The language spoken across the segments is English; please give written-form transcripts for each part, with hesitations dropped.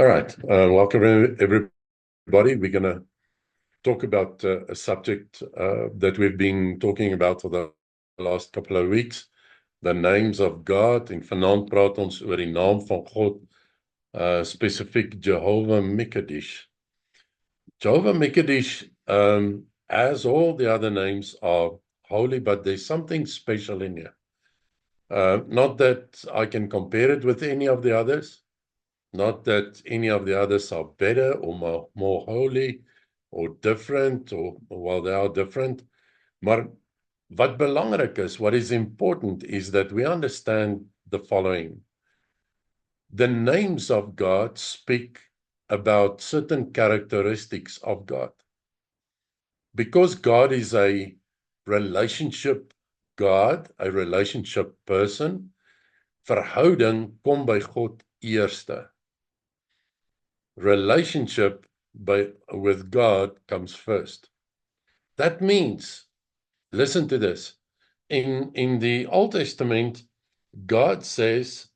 All right. Welcome, everybody. We're going to talk about a subject that we've been talking about for the last couple of weeks, the names of God. En vanaand praat ons oor die naam van God, spesifiek Jehovah Mekadesh. Jehovah Mekadesh, as all the other names, are holy, but there's something special in here. Not that I can compare it with any of the others. Not that any of the others are better or more holy or different, or well, they are different. Maar wat belangrik is, what is important is that we understand the following. The names of God speak about certain characteristics of God. Because God is a relationship God, a relationship person, verhouding kom by God eerste. Relationship with God comes first. That means, listen to this, in the Old Testament, God says,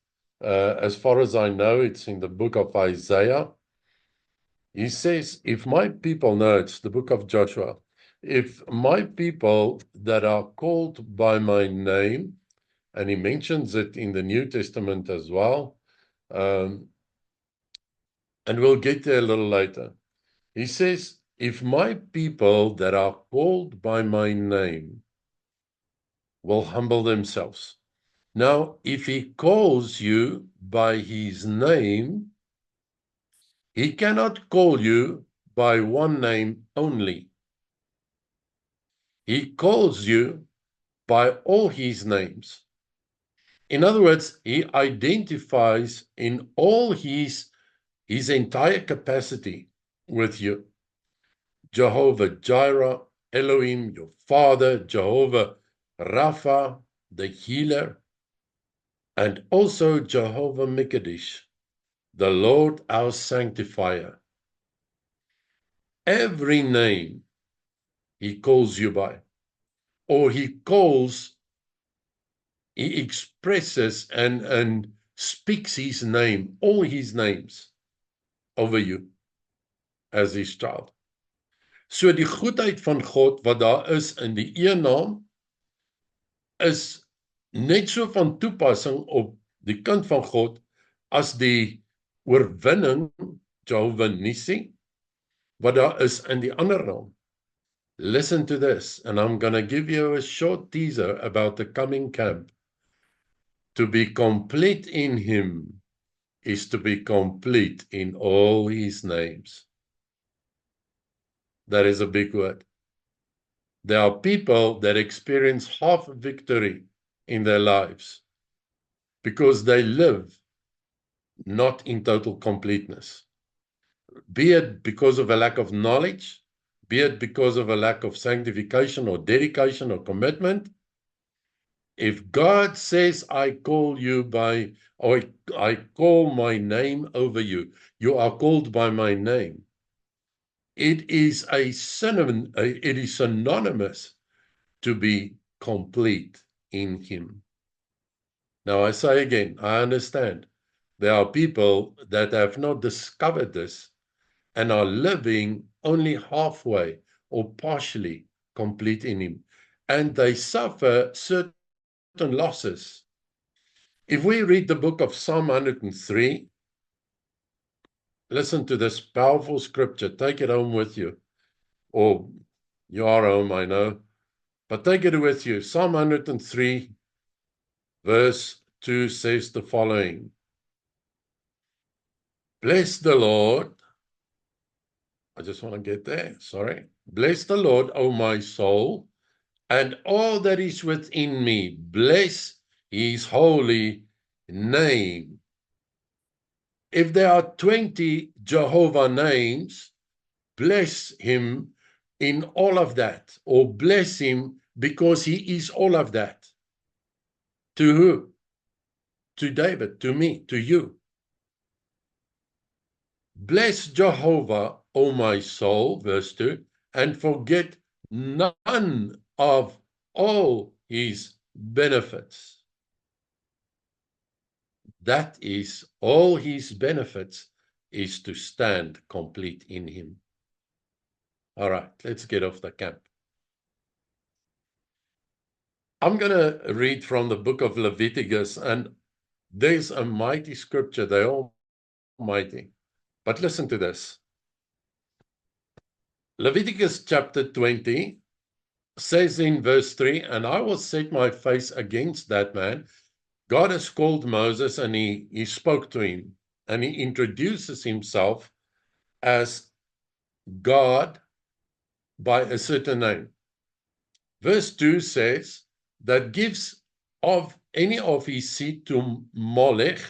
as far as I know, it's in the book of Isaiah, he says, if my people, no, it's the book of Joshua, if my people that are called by my name, and he mentions it in the New Testament as well, and we'll get there a little later. He says, if my people that are called by my name will humble themselves. Now, if he calls you by his name, he cannot call you by one name only. He calls you by all his names. In other words, he identifies in all his entire capacity with you. Jehovah Jireh, Elohim, your Father, Jehovah Rapha, the healer, and also Jehovah Mekadesh, the Lord our sanctifier. Every name he calls you by, or he expresses and speaks his name, all his names over you as his child. So die goedheid van God wat daar is in die een naam is net so van toepassing op die kind van God as die oorwinning Jehovah Nissi wat daar is in die ander naam. Listen to this, and I'm going to give you a short teaser about the coming camp. To be complete in him is to be complete in all his names. That is a big word. There are people that experience half victory in their lives because they live not in total completeness. Be it because of a lack of knowledge, be it because of a lack of sanctification or dedication or commitment. If God says, I call you by, or I call my name over you, you are called by my name. It is synonymous to be complete in him. Now I say again, I understand there are people that have not discovered this and are living only halfway or partially complete in him, and they suffer certain losses. If we read the book of Psalm 103, listen to this powerful scripture. Take it home with you. Or you are home, I know. But take it with you. Psalm 103, verse 2 says the following. Bless the Lord. I just want to get there. Sorry. Bless the Lord, O my soul, and all that is within me. Bless his holy name. If there are 20 Jehovah names, bless him in all of that, or bless him because he is all of that. To who? To David, to me, to you. Bless Jehovah, O my soul, verse 2, and forget none of all his benefits. That is all his benefits is to stand complete in him. All right, let's get off the camp. I'm going to read from the book of Leviticus, and there's a mighty scripture. They're all mighty. But listen to this. Leviticus chapter 20 says in verse 3, and I will set my face against that man. God has called Moses, and he spoke to him, and he introduces himself as God by a certain name. Verse 2 says that gives of any of his seed to Molech.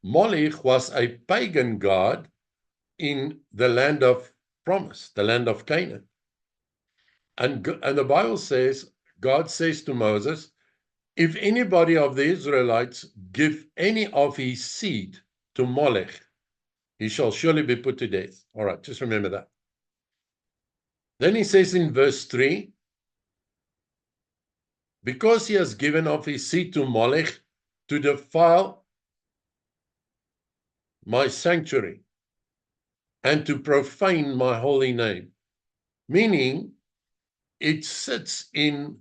Molech was a pagan god in the land of promise, the land of Canaan. And the Bible says, God says to Moses, if anybody of the Israelites give any of his seed to Molech, he shall surely be put to death. All right, just remember that. Then he says in verse 3, because he has given of his seed to Molech to defile my sanctuary and to profane my holy name. Meaning, it sits in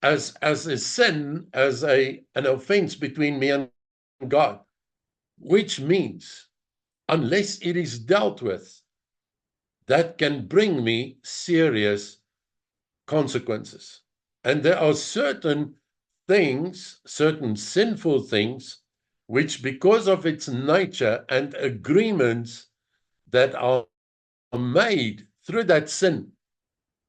as a sin, as an offense between me and God, which means, unless it is dealt with, that can bring me serious consequences. And there are certain things, certain sinful things, which because of its nature and agreements that are made through that sin,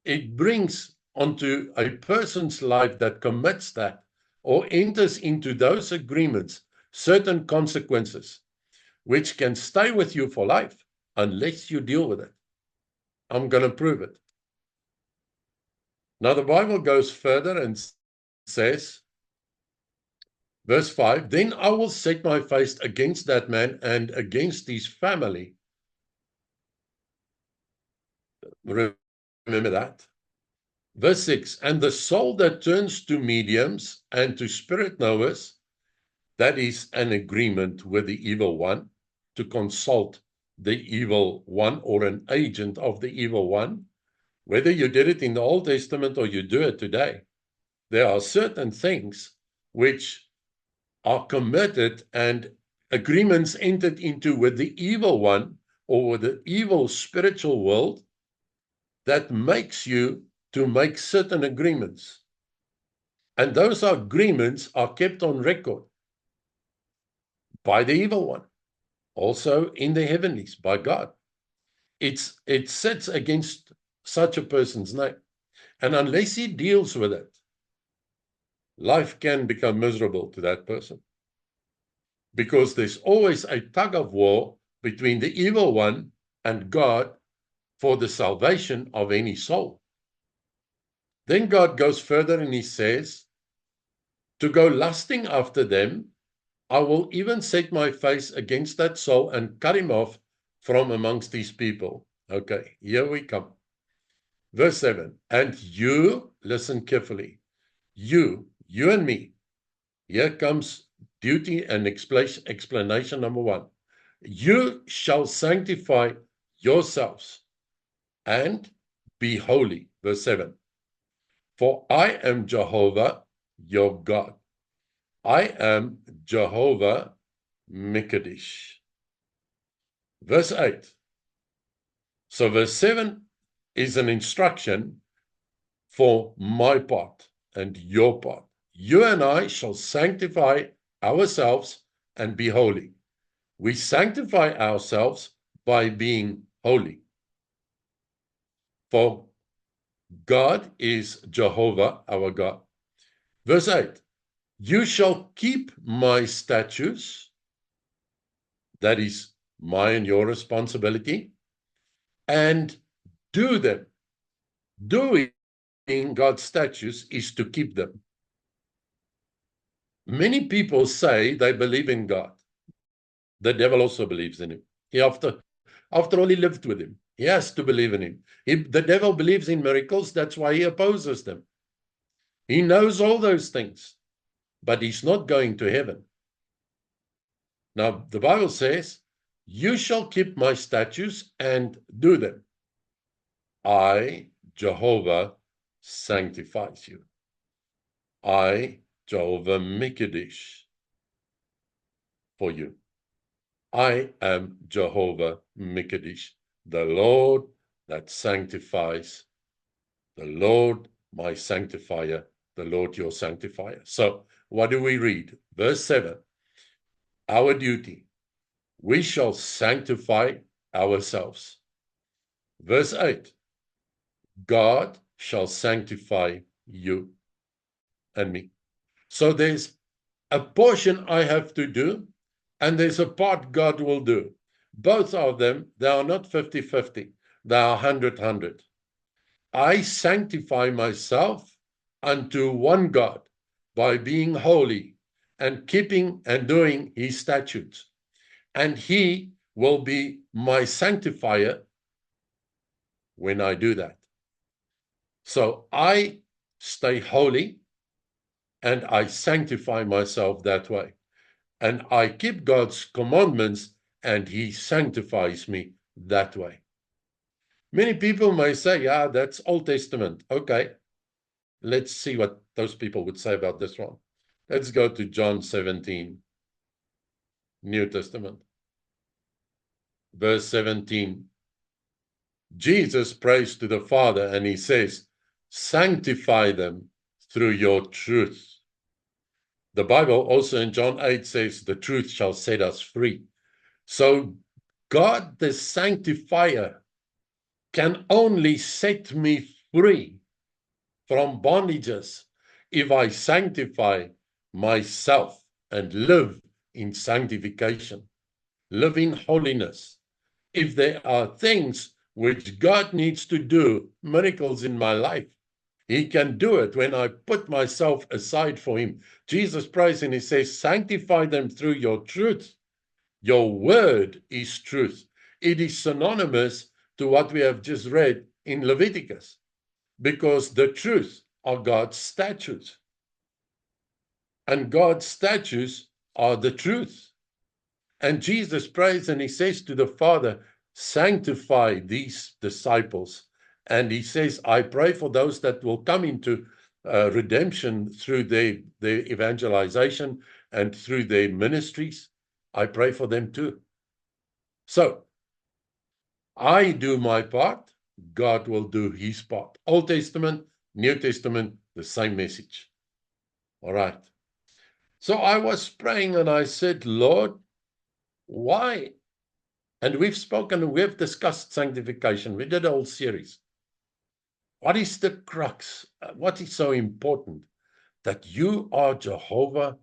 it brings onto a person's life that commits that or enters into those agreements certain consequences, which can stay with you for life unless you deal with it. I'm going to prove it. Now, the Bible goes further and says, verse 5, then I will set my face against that man and against his family. Remember that. Verse 6, and the soul that turns to mediums and to spirit knowers, that is an agreement with the evil one, to consult the evil one or an agent of the evil one, whether you did it in the Old Testament or you do it today. There are certain things which are committed and agreements entered into with the evil one or with the evil spiritual world that makes you to make certain agreements. And those agreements are kept on record by the evil one, also in the heavenlies, by God. It sits against such a person's name. And unless he deals with it, life can become miserable to that person. Because there's always a tug of war between the evil one and God for the salvation of any soul. Then God goes further and he says, to go lusting after them, I will even set my face against that soul and cut him off from amongst these people. Okay, here we come. Verse 7, and you, listen carefully, you and me, here comes duty and explanation number 1. You shall sanctify yourselves and be holy. Verse 7, for I am Jehovah, your God. I am Jehovah Mekadesh. Verse 8. So verse 7 is an instruction for my part and your part. You and I shall sanctify ourselves and be holy. We sanctify ourselves by being holy. For God is Jehovah, our God. Verse 8, you shall keep my statutes, that is my and your responsibility, and do them. Doing God's statutes is to keep them. Many people say they believe in God. The devil also believes in him. After all, he lived with him. He has to believe in him. The devil believes in miracles. That's why he opposes them. He knows all those things, but he's not going to heaven. Now, the Bible says You shall keep my statutes and do them. I, Jehovah, sanctifies you. I, Jehovah Mikadesh, for you. I am Jehovah Mikadesh, the Lord that sanctifies, the Lord my sanctifier, the Lord your sanctifier. So what do we read? Verse 7, our duty, we shall sanctify ourselves. Verse 8, God shall sanctify you and me. So there's a portion I have to do, and there's a part God will do. Both of them, they are not 50-50. They are 100-100. I sanctify myself unto one God by being holy and keeping and doing his statutes. And he will be my sanctifier when I do that. So I stay holy and I sanctify myself that way. And I keep God's commandments and he sanctifies me that way. Many people may say, yeah, that's Old Testament. Okay, let's see what those people would say about this one. Let's go to John 17, New Testament. Verse 17. Jesus prays to the Father and he says, sanctify them through your truth. The Bible also in John 8 says, the truth shall set us free. So God, the sanctifier, can only set me free from bondages if I sanctify myself and live in sanctification, live in holiness. If there are things which God needs to do, miracles in my life, he can do it when I put myself aside for him. Jesus prays and he says, sanctify them through your truth. Your word is truth. It is synonymous to what we have just read in Leviticus, because the truth are God's statutes. And God's statutes are the truth. And Jesus prays and he says to the Father, sanctify these disciples. And he says, I pray for those that will come into redemption through their evangelization and through their ministries. I pray for them too. So I do my part, God will do his part. Old Testament, New Testament, the same message. All right. So I was praying and I said, Lord, why? And we've discussed sanctification. We did a whole series. What is the crux? What is so important? That you are Jehovah,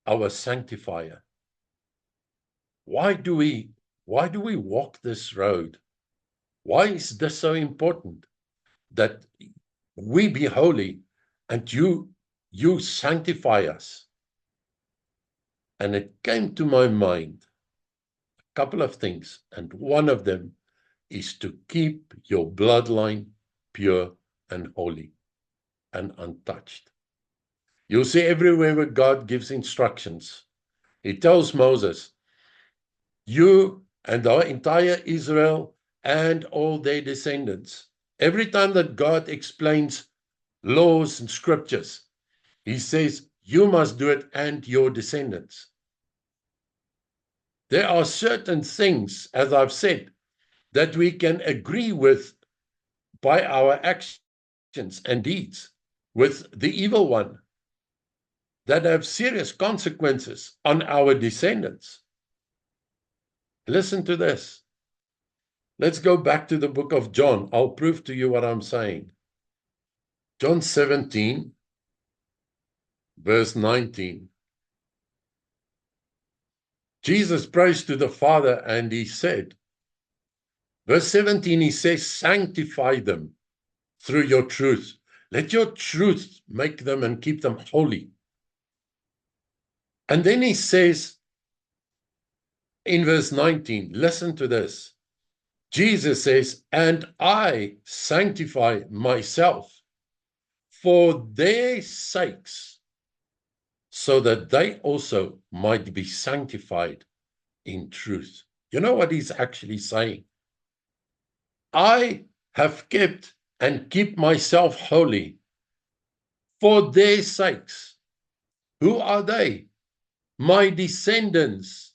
our sanctifier. Why do we walk this road? Why is this so important? That we be holy and you sanctify us. And it came to my mind a couple of things, and one of them is to keep your bloodline pure and holy and untouched. You'll see everywhere where God gives instructions. He tells Moses, you and the entire Israel and all their descendants. Every time that God explains laws and scriptures, he says, you must do it and your descendants. There are certain things, as I've said, that we can agree with by our actions and deeds with the evil one that have serious consequences on our descendants. Listen to this. Let's go back to the book of John. I'll prove to you what I'm saying. John 17, verse 19. Jesus prays to the Father and he said, verse 17, he says, sanctify them through your truth. Let your truth make them and keep them holy. And then he says in verse 19, listen to this. Jesus says, and I sanctify myself for their sakes, so that they also might be sanctified in truth. You know what he's actually saying? I have kept and keep myself holy for their sakes. Who are they? My descendants,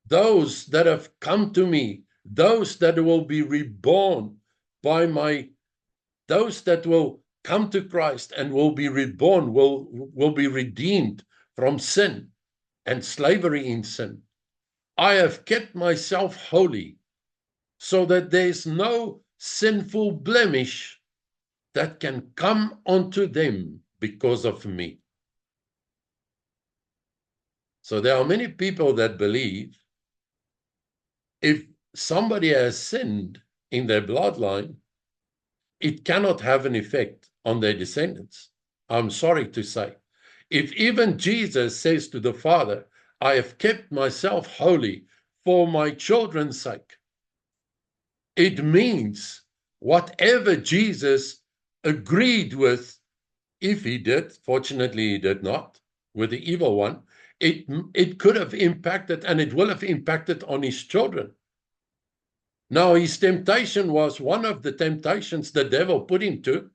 those that have come to me, those that will be reborn by those that will come to Christ and will be reborn, will be redeemed from sin and slavery in sin. I have kept myself holy so that there's no sinful blemish that can come onto them because of me. So there are many people that believe if somebody has sinned in their bloodline, it cannot have an effect on their descendants. I'm sorry to say. If even Jesus says to the Father, I have kept myself holy for my children's sake, it means whatever Jesus agreed with, if he did, fortunately he did not, with the evil one, it could have impacted, and it will have impacted on his children. Now, his temptation was, one of the temptations the devil put him to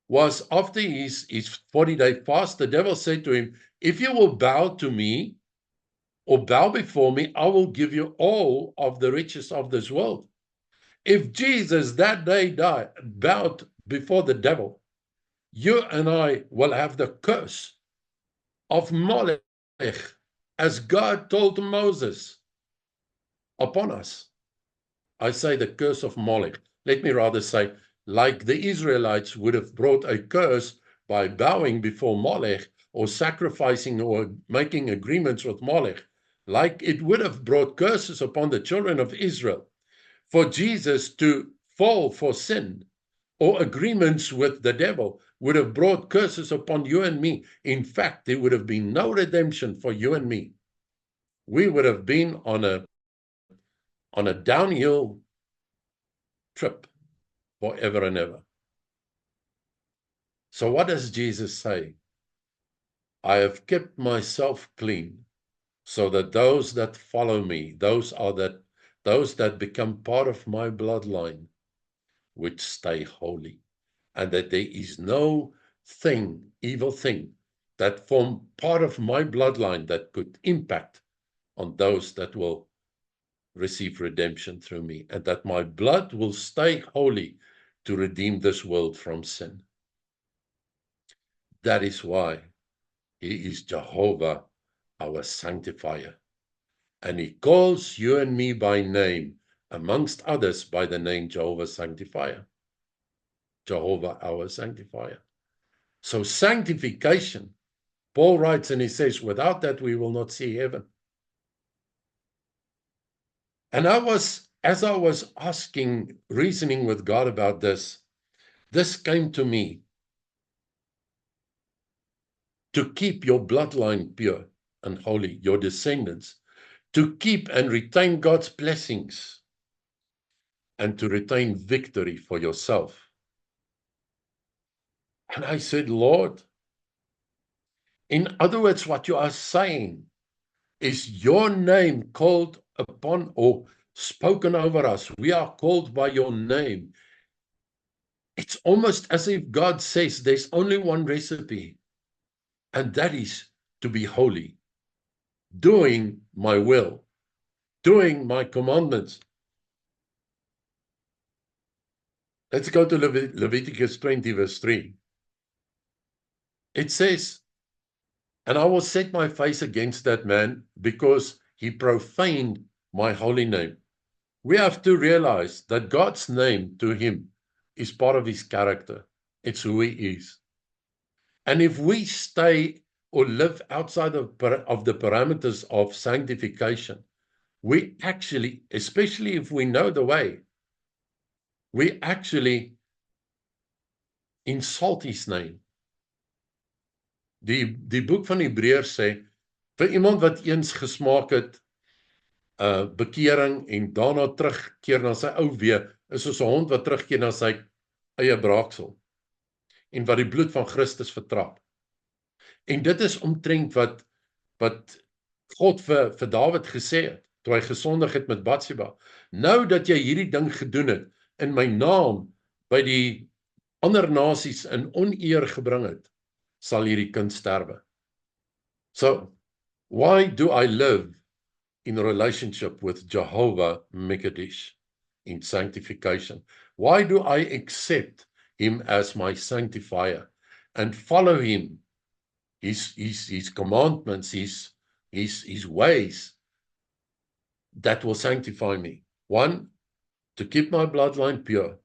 was after his 40-day fast, the devil said to him, if you will bow to me or bow before me, I will give you all of the riches of this world. If Jesus that day bowed before the devil, you and I will have the curse of Molech, as God told Moses, upon us. I say the curse of Molech. Let me rather say, like the Israelites would have brought a curse by bowing before Molech or sacrificing or making agreements with Molech, like it would have brought curses upon the children of Israel. For Jesus to fall for sin or agreements with the devil would have brought curses upon you and me. In fact, there would have been no redemption for you and me. We would have been on a downhill trip forever and ever. So what does Jesus say? I have kept myself clean so that those that follow me, those that become part of my bloodline, would stay holy, and that there is no evil thing that form part of my bloodline that could impact on those that will receive redemption through me, and that my blood will stay holy to redeem this world from sin. That is why he is Jehovah, our sanctifier. And he calls you and me by name, amongst others by the name Jehovah Sanctifier. Jehovah, our sanctifier. So sanctification, Paul writes and he says, without that we will not see heaven. And as I was reasoning with God about this came to me. To keep your bloodline pure and holy, your descendants, to keep and retain God's blessings, and to retain victory for yourself. And I said, Lord, in other words, what you are saying is your name called upon or spoken over us. We are called by your name. It's almost as if God says there's only one recipe, and that is to be holy, doing my will, doing my commandments. Let's go to Leviticus 20, verse 3. It says, and I will set my face against that man because he profaned my holy name. We have to realize that God's name to him is part of his character. It's who he is. And if we stay or live outside of the parameters of sanctification, we actually, especially if we know the way, we actually insult his name. Die boek van Hebreërs sê, vir iemand wat eens gesmaak het bekering en daarna terugkeer na sy ou weë, is soos 'n hond wat terugkeer na sy eie braaksel en wat die bloed van Christus vertrap. En dit is omtrent wat God vir Dawid gesê het, toe hy gesondig het met Batsheba, nou dat jy hierdie ding gedoen het, en my naam by die ander nasies in oneer gebring het, sal hierdie kind sterwe. So, why do I live in a relationship with Jehovah Mekadesh in sanctification? Why do I accept him as my sanctifier and follow him, his commandments, his ways that will sanctify me? One, to keep my bloodline pure,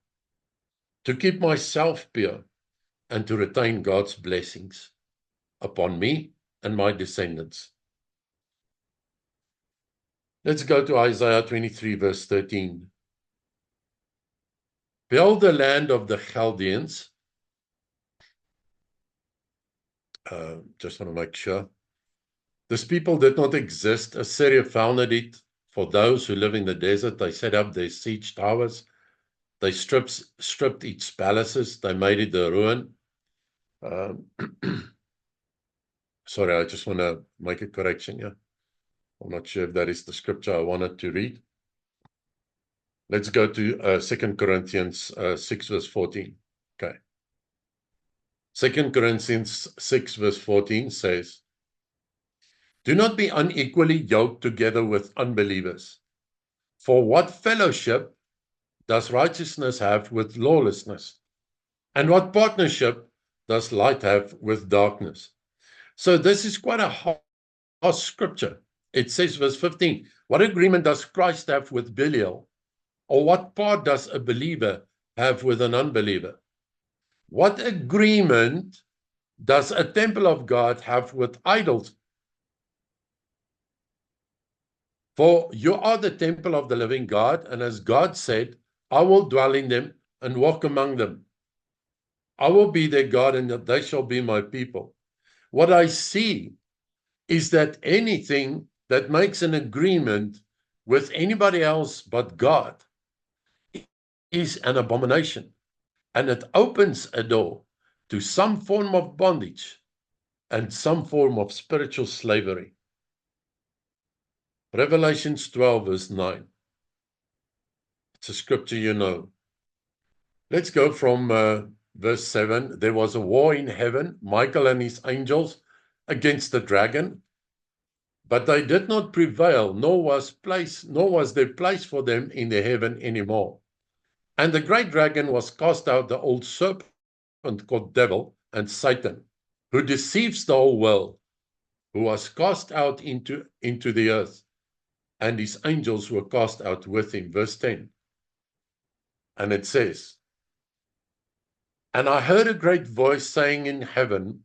to keep myself pure, and to retain God's blessings upon me and my descendants. Let's go to Isaiah 23, verse 13. Behold the land of the Chaldeans. Just want to make sure. This people did not exist. Assyria founded it. For those who live in the desert, they set up their siege towers. They stripped its palaces. They made it a ruin. Sorry, I just want to make a correction here. I'm not sure if that is the scripture I wanted to read. Let's go to 2 Corinthians 6, verse 14. Okay. 2 Corinthians 6, verse 14 says, do not be unequally yoked together with unbelievers. For what fellowship does righteousness have with lawlessness? And what partnership does light have with darkness? So this is quite a harsh scripture. It says, verse 15, what agreement does Christ have with Belial? Or what part does a believer have with an unbeliever? What agreement does a temple of God have with idols? For you are the temple of the living God, and as God said, I will dwell in them and walk among them. I will be their God, and they shall be my people. What I see is that anything that makes an agreement with anybody else but God is an abomination, and it opens a door to some form of bondage and some form of spiritual slavery. Revelations 12, verse 9. It's a scripture you know. Let's go from verse 7. There was a war in heaven, Michael and his angels against the dragon, but they did not prevail, nor was there place for them in the heaven anymore. And the great dragon was cast out, the old serpent called Devil and Satan, who deceives the whole world, who was cast out into the earth, and his angels were cast out with him. Verse 10. And it says, and I heard a great voice saying in heaven,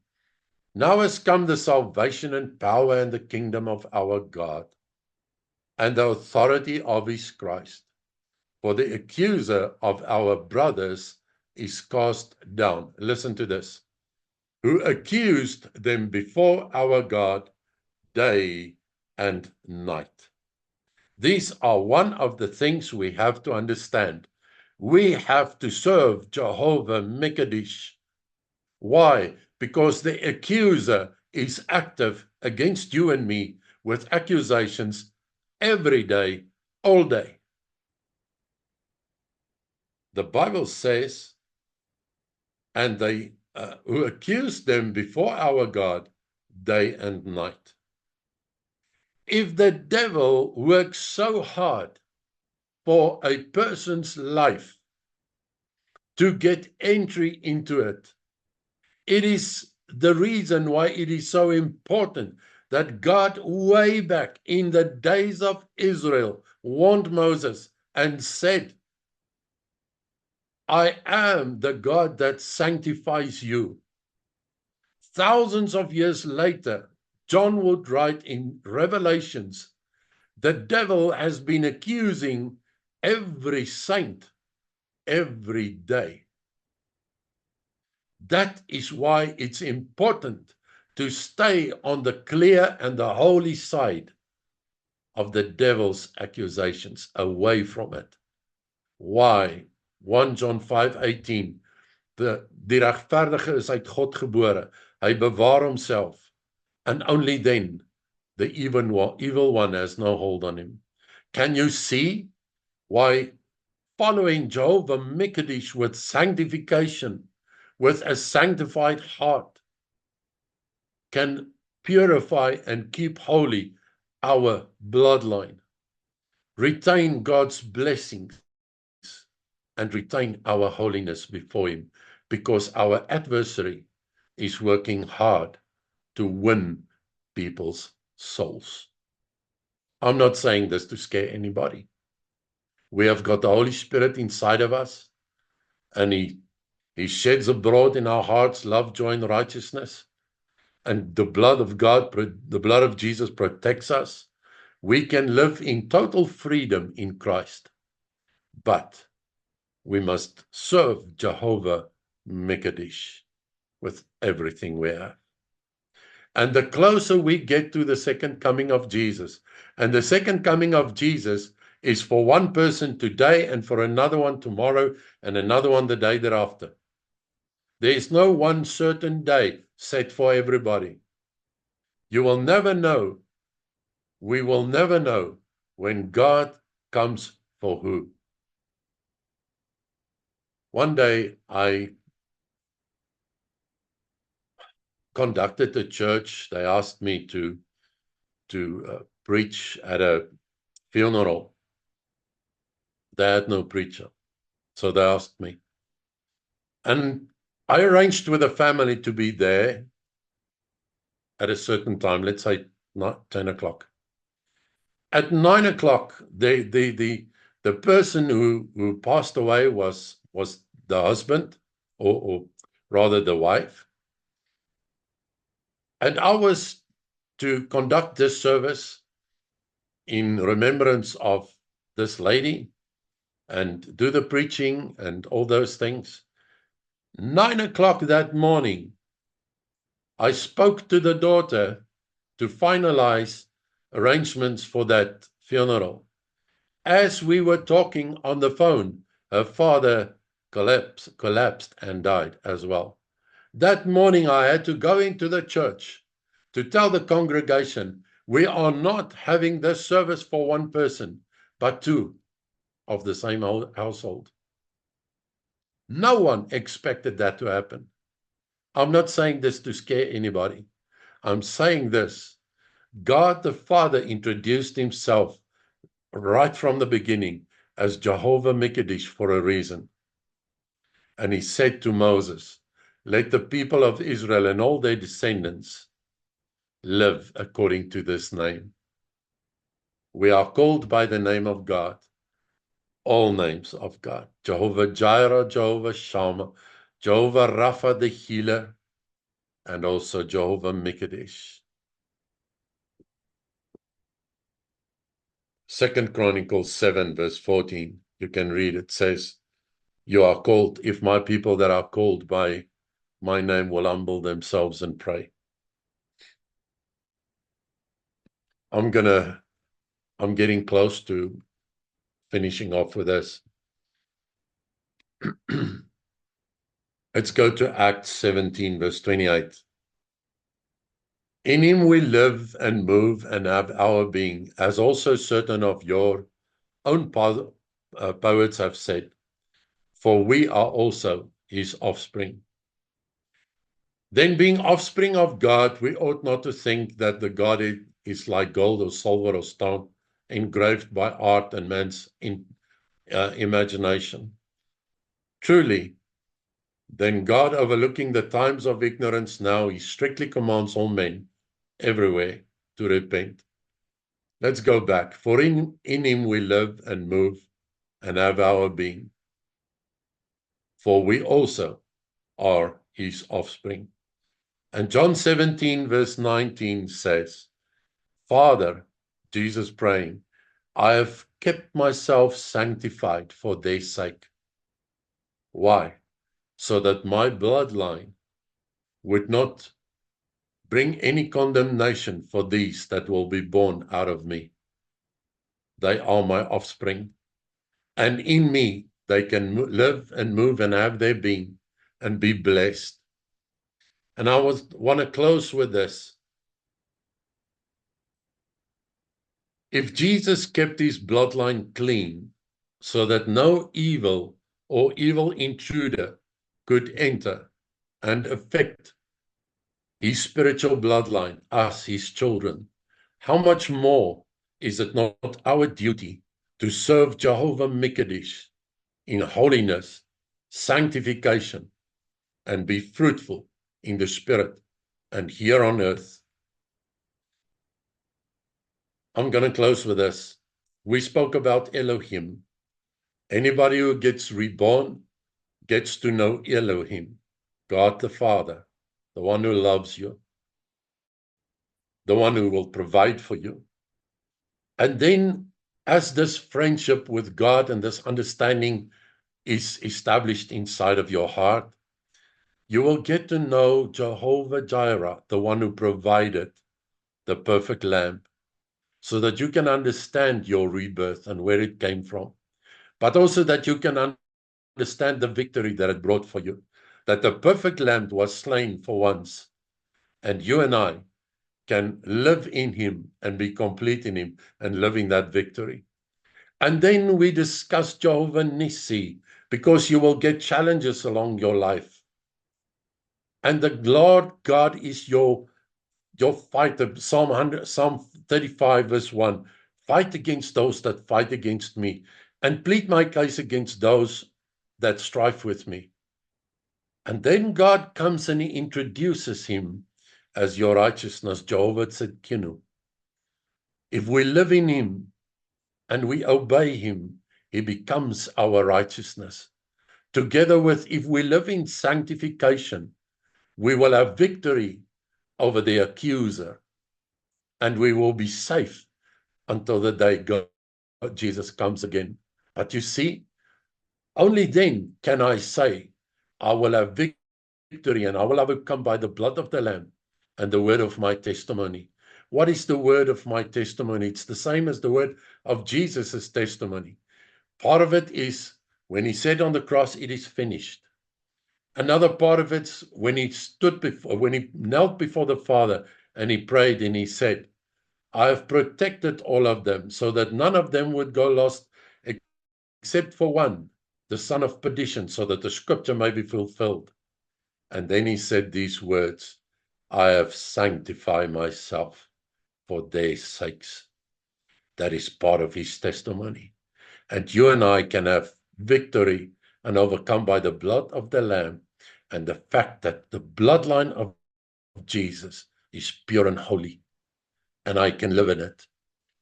now has come the salvation and power and the kingdom of our God, and the authority of his Christ. For the accuser of our brothers is cast down. Listen to this. Who accused them before our God day and night. These are one of the things we have to understand. We have to serve Jehovah Mekadesh. Why? Because the accuser is active against you and me with accusations every day, all day. The Bible says, and they who accused them before our God day and night. If the devil works so hard for a person's life to get entry into it, it is the reason why it is so important that God, way back in the days of Israel, warned Moses and said, I am the God that sanctifies you. Thousands of years later, John would write in Revelations, the devil has been accusing every saint every day. That is why it's important to stay on the clear and the holy side of the devil's accusations, away from it. Why? 1 John 5:18, die regverdige is uit God gebore, hy bewaar homself, and only then the evil one has no hold on him. Can you see why following Jehovah Mekadesh with sanctification, with a sanctified heart, can purify and keep holy our bloodline, retain God's blessings, and retain our holiness before Him, because our adversary is working hard to win people's souls. I'm not saying this to scare anybody. We have got the Holy Spirit inside of us, and He sheds abroad in our hearts love, joy, and righteousness. And the blood of God, the blood of Jesus protects us. We can live in total freedom in Christ. But we must serve Jehovah Mekadesh with everything we have. And the closer we get to the second coming of Jesus, and the second coming of Jesus is for one person today and for another one tomorrow and another one the day thereafter. There is no one certain day set for everybody. You will never know, we will never know when God comes for who. One day I conducted a church. They asked me to preach at a funeral. They had no preacher, so they asked me. And I arranged with the family to be there at a certain time, let's say 10 o'clock. At 9 o'clock, the person who passed away was the husband, or rather the wife. And I was to conduct this service in remembrance of this lady and do the preaching and all those things. 9 o'clock that morning, I spoke to the daughter to finalize arrangements for that funeral. As we were talking on the phone, her father collapsed and died as well. That morning, I had to go into the church to tell the congregation, we are not having this service for one person, but two of the same household. No one expected that to happen. I'm not saying this to scare anybody. I'm saying this. God the Father introduced Himself right from the beginning as Jehovah Mekadesh for a reason. And He said to Moses, let the people of Israel and all their descendants live according to this name. We are called by the name of God, all names of God. Jehovah Jireh, Jehovah Shammah, Jehovah Rapha the healer, and also Jehovah Mekadesh. 2 Chronicles 7 verse 14, you can read, it says, you are called, if my people that are called by my name will humble themselves and pray. I'm getting close to finishing off with this. Let's go to Acts 17 verse 28. In Him we live and move and have our being, as also certain of your own poets have said, for we are also His offspring. Then, being offspring of God, we ought not to think that the Godhead is like gold or silver or stone, engraved by art and man's imagination. Truly, then God, overlooking the times of ignorance now, He strictly commands all men everywhere to repent. Let's go back. For in Him we live and move and have our being. For we also are His offspring. And John 17 verse 19 says, Father, Jesus praying, I have kept myself sanctified for their sake. Why? So that my bloodline would not bring any condemnation for these that will be born out of me. They are my offspring, and in me they can live and move and have their being and be blessed. And I want to close with this. If Jesus kept his bloodline clean so that no evil or evil intruder could enter and affect his spiritual bloodline, us, his children, how much more is it not our duty to serve Jehovah Mikadesh in holiness, sanctification, and be fruitful in the spirit and here on earth? I'm going to close with this. We spoke about Elohim. Anybody who gets reborn gets to know Elohim, God the Father, the one who loves you, the one who will provide for you. And then, as this friendship with God and this understanding is established inside of your heart, you will get to know Jehovah Jireh, the one who provided the perfect lamb, so that you can understand your rebirth and where it came from, but also that you can understand the victory that it brought for you, that the perfect lamb was slain for once, and you and I can live in him and be complete in him and live in that victory. And then we discuss Jehovah Nissi, because you will get challenges along your life. And the Lord God is your fighter. Psalm 35 verse 1, fight against those that fight against me, and plead my case against those that strive with me. And then God comes and he introduces him as your righteousness, Jehovah Tzidkenu. If we live in him and we obey him, he becomes our righteousness. Together with, if we live in sanctification, we will have victory over the accuser, and we will be safe until the day God, Jesus comes again. But you see, only then can I say, I will have victory, and I will overcome by the blood of the Lamb and the word of my testimony. What is the word of my testimony? It's the same as the word of Jesus' testimony. Part of it is when he said on the cross, it is finished. Another part of it's when he knelt before the Father and he prayed and he said, I have protected all of them so that none of them would go lost except for one, the son of perdition, so that the scripture may be fulfilled. And then he said these words, I have sanctified myself for their sakes. That is part of his testimony. And you and I can have victory and overcome by the blood of the Lamb and the fact that the bloodline of Jesus is pure and holy, and I can live in it,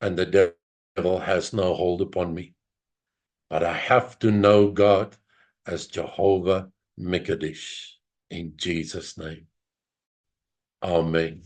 and the devil has no hold upon me. But I have to know God as Jehovah Mikadesh, in Jesus' name. Amen.